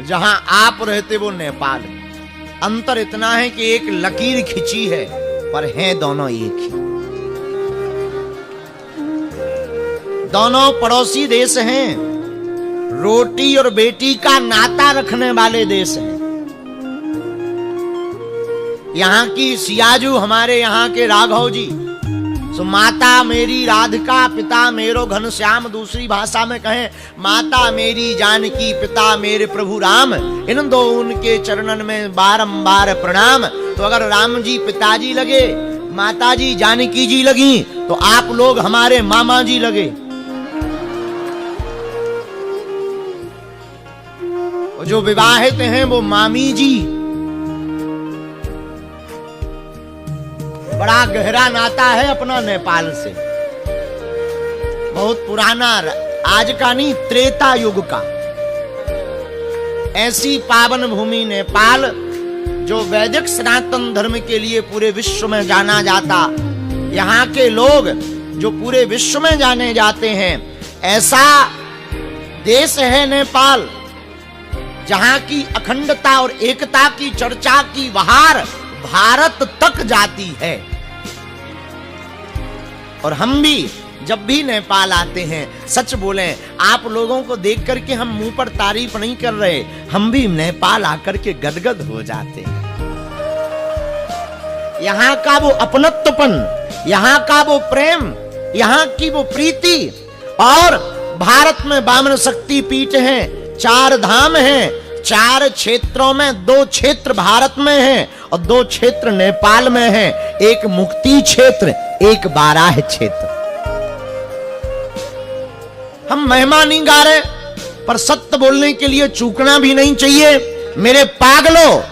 जहां आप रहते वो नेपाल। अंतर इतना है कि एक लकीर खिंची है, पर हैं दोनों एक ही। दोनों पड़ोसी देश हैं, रोटी और बेटी का नाता रखने वाले देश हैं। यहाँ की सियाजू हमारे यहाँ के राघव जी, सो माता मेरी राधिका पिता मेरो घनश्याम, दूसरी भाषा में कहें माता मेरी जानकी पिता मेरे प्रभु राम, इन दो उनके चरणन में बारंबार प्रणाम। तो अगर राम जी पिताजी लगे, माता जी जानकी जी लगी, तो आप लोग हमारे मामा जी लगे। जो विवाहित हैं वो मामी जी। बड़ा गहरा नाता है अपना नेपाल से, बहुत पुराना, आज का नहीं त्रेता युग का। ऐसी पावन भूमि नेपाल जो वैदिक सनातन धर्म के लिए पूरे विश्व में जाना जाता। यहाँ के लोग जो पूरे विश्व में जाने जाते हैं, ऐसा देश है नेपाल जहां की अखंडता और एकता की चर्चा की बहार भारत तक जाती है। और हम भी जब भी नेपाल आते हैं, सच बोलें, आप लोगों को देख करके हम मुंह पर तारीफ नहीं कर रहे, हम भी नेपाल आकर के गदगद हो जाते हैं। यहाँ का वो अपनत्वपन, यहाँ का वो प्रेम, यहाँ की वो प्रीति। और भारत में वामन शक्ति पीठ है, 4 धाम हैं, 4 क्षेत्रों में 2 क्षेत्र भारत में हैं और 2 क्षेत्र नेपाल में हैं। एक मुक्ति क्षेत्र, एक बाराह क्षेत्र। हम महिमा नहीं गा रहे, पर सत्य बोलने के लिए चूकना भी नहीं चाहिए। मेरे पागलों,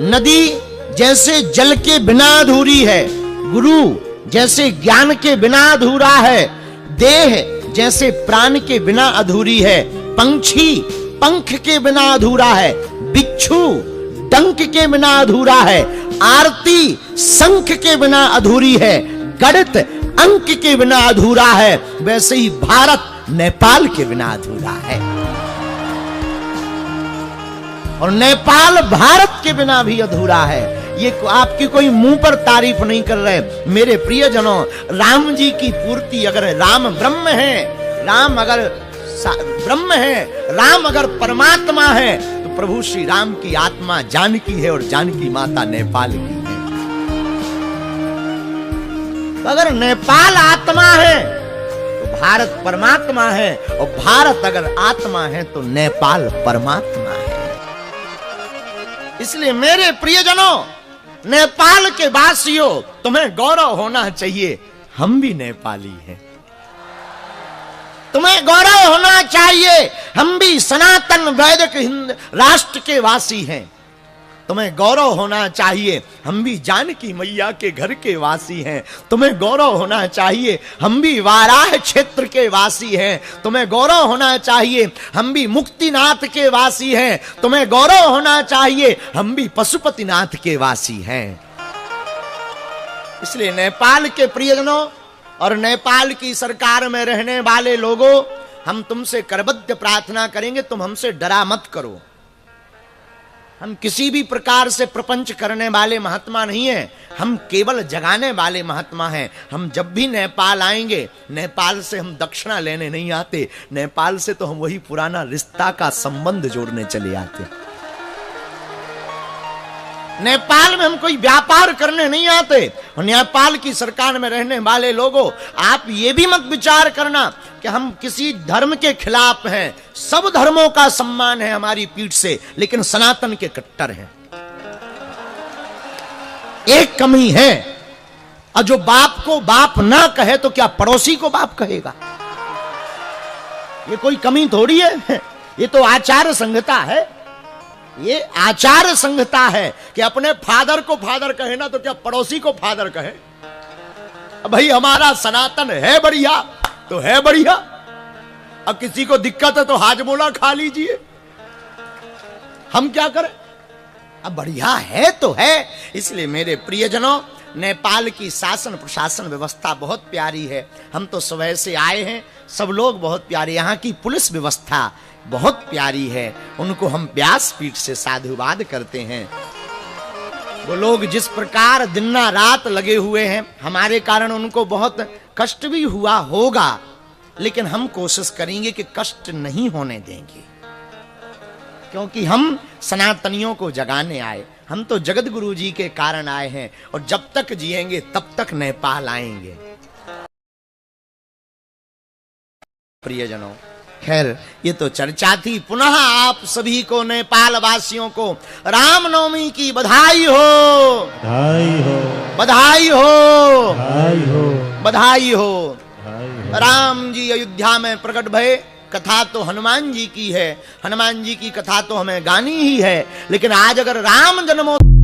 नदी जैसे जल के बिना अधूरी है, गुरु जैसे ज्ञान के बिना अधूरा है, देह जैसे प्राण के बिना अधूरी है, पंछी पंख के बिना अधूरा है, बिच्छू डंक के बिना अधूरा है, आरती शंख के बिना अधूरी है, गणित अंक के बिना अधूरा है, वैसे ही भारत नेपाल के बिना अधूरा है। और नेपाल भारत के बिना भी अधूरा है। ये आपकी कोई मुंह पर तारीफ नहीं कर रहे मेरे प्रियजनों। राम जी की पूर्ति, अगर राम ब्रह्म है, राम अगर ब्रह्म है, राम अगर परमात्मा है, तो प्रभु श्री राम की आत्मा जानकी है और जानकी माता नेपाल की है। तो अगर नेपाल आत्मा है तो भारत परमात्मा है, और भारत अगर आत्मा है तो नेपाल परमात्मा है। इसलिए मेरे प्रियजनों, नेपाल के वासियों, तुम्हें गौरव होना चाहिए, हम भी नेपाली हैं। तुम्हें गौरव होना चाहिए, हम भी सनातन वैदिक हिंद राष्ट्र के वासी हैं। तुम्हें गौरव होना चाहिए, हम भी जानकी मैया के घर के वासी हैं। तुम्हें गौरव होना चाहिए, हम भी वाराह क्षेत्र के वासी हैं। तुम्हें गौरव होना चाहिए, हम भी मुक्तिनाथ के वासी हैं। तुम्हें गौरव होना चाहिए, हम भी पशुपतिनाथ के वासी हैं। इसलिए नेपाल के प्रियजनों और नेपाल की सरकार में रहने वाले लोगों, हम तुमसे करबद्ध प्रार्थना करेंगे, तुम हमसे डरा मत करो। हम किसी भी प्रकार से प्रपंच करने वाले महात्मा नहीं हैं, हम केवल जगाने वाले महात्मा हैं। हम जब भी नेपाल आएंगे, नेपाल से हम दक्षिणा लेने नहीं आते, नेपाल से तो हम वही पुराना रिश्ता का संबंध जोड़ने चले आते। नेपाल में हम कोई व्यापार करने नहीं आते। और नेपाल की सरकार में रहने वाले लोगों, आप ये भी मत विचार करना कि हम किसी धर्म के खिलाफ हैं। सब धर्मों का सम्मान है हमारी पीठ से, लेकिन सनातन के कट्टर हैं। एक कमी है, और जो बाप को बाप ना कहे तो क्या पड़ोसी को बाप कहेगा? ये कोई कमी थोड़ी है, ये तो आचार संहिता है। ये आचार संहिता है कि अपने फादर को फादर कहे ना, तो क्या पड़ोसी को फादर कहे? भाई हमारा सनातन है बढ़िया तो है बढ़िया, अब किसी को दिक्कत है तो हाजमोला खा लीजिए, हम क्या करें? अब बढ़िया है तो है। इसलिए मेरे प्रियजनों, नेपाल की शासन प्रशासन व्यवस्था बहुत प्यारी है। हम तो सुबह से आए हैं, सब लोग बहुत प्यारे। यहाँ की पुलिस व्यवस्था बहुत प्यारी है, उनको हम व्यासपीठ से साधुवाद करते हैं। वो लोग जिस प्रकार दिन रात लगे हुए हैं, हमारे कारण उनको बहुत कष्ट भी हुआ होगा, लेकिन हम कोशिश करेंगे कि कष्ट नहीं होने देंगे, क्योंकि हम सनातनियों को जगाने आए। हम तो जगत गुरु जी के कारण आए हैं, और जब तक जिएंगे तब तक नेपाल आएंगे। प्रियजनों, खैर ये तो चर्चा थी। पुनः आप सभी को, नेपाल वासियों को रामनवमी की बधाई हो, बधाई हो, बधाई हो, बधाई हो, बधाई हो। बधाई हो। राम जी अयोध्या में प्रकट भये। कथा तो हनुमान जी की है, हनुमान जी की कथा तो हमें गानी ही है, लेकिन आज अगर राम जन्मोत्सव